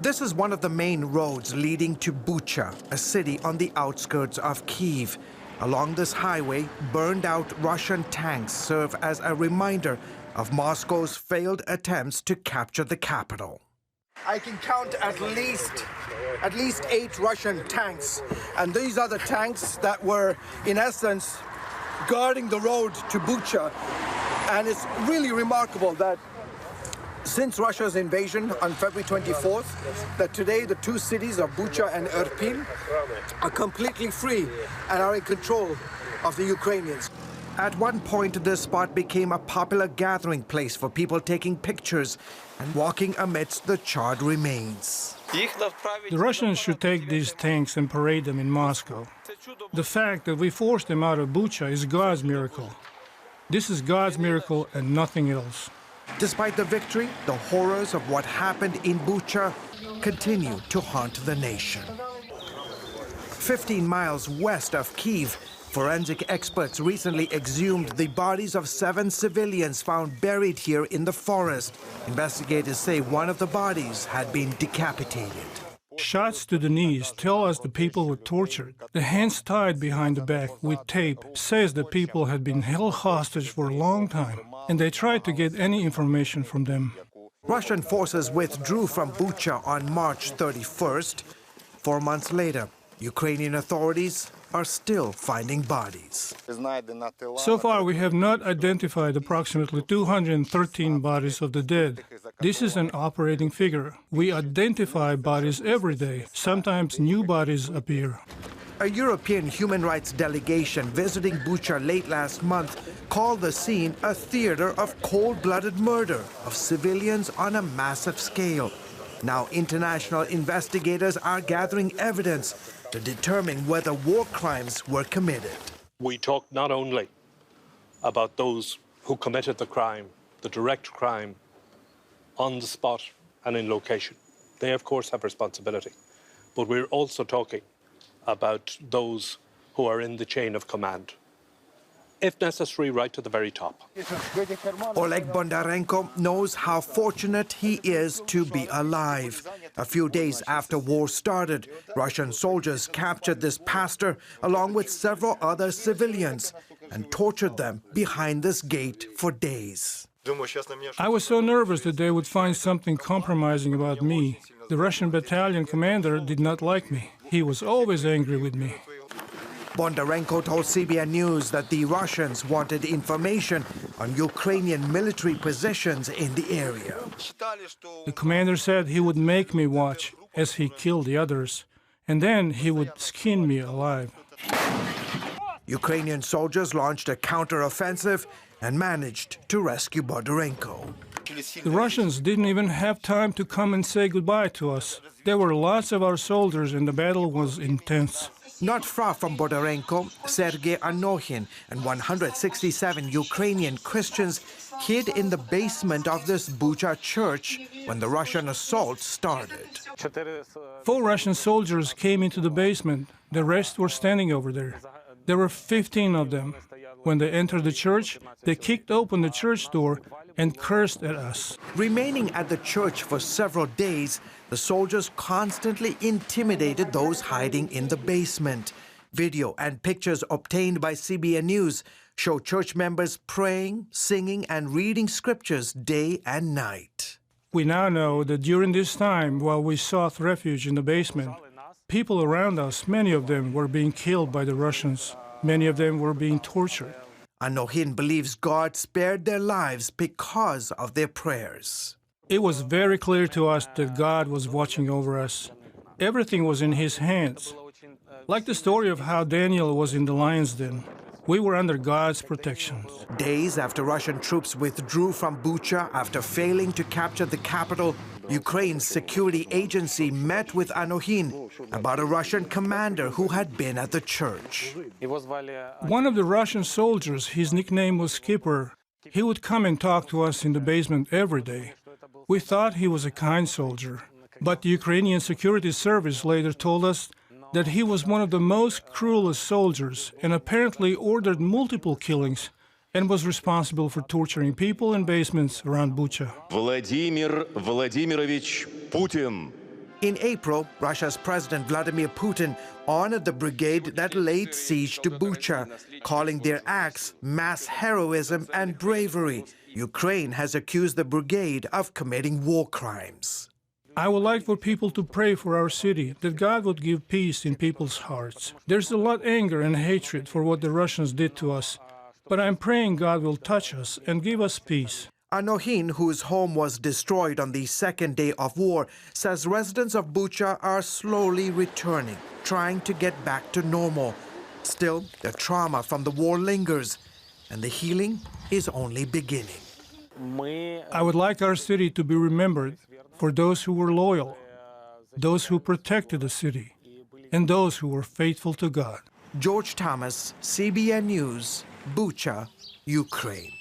This is one of the main roads leading to Bucha, a city on the outskirts of Kyiv. Along this highway, burned-out Russian tanks serve as a reminder of Moscow's failed attempts to capture the capital. I can count at least 8 Russian tanks, and these are the tanks that were, in essence, guarding the road to Bucha. And it's really remarkable that since Russia's invasion on February 24th, that today the two cities of Bucha and Irpin are completely free and are in control of the Ukrainians. At one point, this spot became a popular gathering place for people taking pictures and walking amidst the charred remains. The Russians should take these tanks and parade them in Moscow. The fact that we forced them out of Bucha is God's miracle. This is God's miracle and nothing else. Despite the victory, the horrors of what happened in Bucha continue to haunt the nation. 15 miles west of Kyiv, forensic experts recently exhumed the bodies of 7 civilians found buried here in the forest. Investigators say one of the bodies had been decapitated. Shots to the knees tell us the people were tortured. The hands tied behind the back with tape says the people had been held hostage for a long time, and they tried to get any information from them. Russian forces withdrew from Bucha on March 31st. 4 months later, Ukrainian authorities are still finding bodies. So far, we have not identified approximately 213 bodies of the dead. This is an operating figure. We identify bodies every day. Sometimes new bodies appear. A European human rights delegation visiting Bucha late last month called the scene a theater of cold-blooded murder of civilians on a massive scale. Now international investigators are gathering evidence to determine whether war crimes were committed. We talk not only about those who committed the crime, the direct crime, on the spot and in location. They, of course, have responsibility. But we're also talking about those who are in the chain of command, if necessary, right to the very top. Oleg Bondarenko knows how fortunate he is to be alive. A few days after war started, Russian soldiers captured this pastor along with several other civilians and tortured them behind this gate for days. I was so nervous that they would find something compromising about me. The Russian battalion commander did not like me. He was always angry with me. Bondarenko told CBN News that the Russians wanted information on Ukrainian military positions in the area. The commander said he would make me watch as he killed the others, and then he would skin me alive. Ukrainian soldiers launched a counter-offensive and managed to rescue Bondarenko. The Russians didn't even have time to come and say goodbye to us. There were lots of our soldiers and the battle was intense. Not far from Bondarenko, Sergei Anokhin and 167 Ukrainian Christians hid in the basement of this Bucha church when the Russian assault started. 4 Russian soldiers came into the basement. The rest were standing over there. There were 15 of them. When they entered the church, they kicked open the church door and cursed at us. Remaining at the church for several days, the soldiers constantly intimidated those hiding in the basement. Video and pictures obtained by CBN News show church members praying, singing, and reading scriptures day and night. We now know that during this time, while we sought refuge in the basement, people around us, many of them were being killed by the Russians. Many of them were being tortured. Anokhin believes God spared their lives because of their prayers. It was very clear to us that God was watching over us. Everything was in His hands. Like the story of how Daniel was in the lion's den, we were under God's protection. Days after Russian troops withdrew from Bucha after failing to capture the capital, Ukraine's security agency met with Anokhin about a Russian commander who had been at the church. One of the Russian soldiers, his nickname was Skipper, he would come and talk to us in the basement every day. We thought he was a kind soldier, but the Ukrainian security service later told us that he was one of the most cruelest soldiers and apparently ordered multiple killings and was responsible for torturing people in basements around Bucha. Владимир Владимирович Путин. In April, Russia's President Vladimir Putin honored the brigade that laid siege to Bucha, calling their acts mass heroism and bravery. Ukraine has accused the brigade of committing war crimes. I would like for people to pray for our city, that God would give peace in people's hearts. There's a lot of anger and hatred for what the Russians did to us, but I'm praying God will touch us and give us peace. Anohin, whose home was destroyed on the second day of war, says residents of Bucha are slowly returning, trying to get back to normal. Still, the trauma from the war lingers, and the healing is only beginning. I would like our city to be remembered for those who were loyal, those who protected the city, and those who were faithful to God. George Thomas, CBN News, Bucha, Ukraine.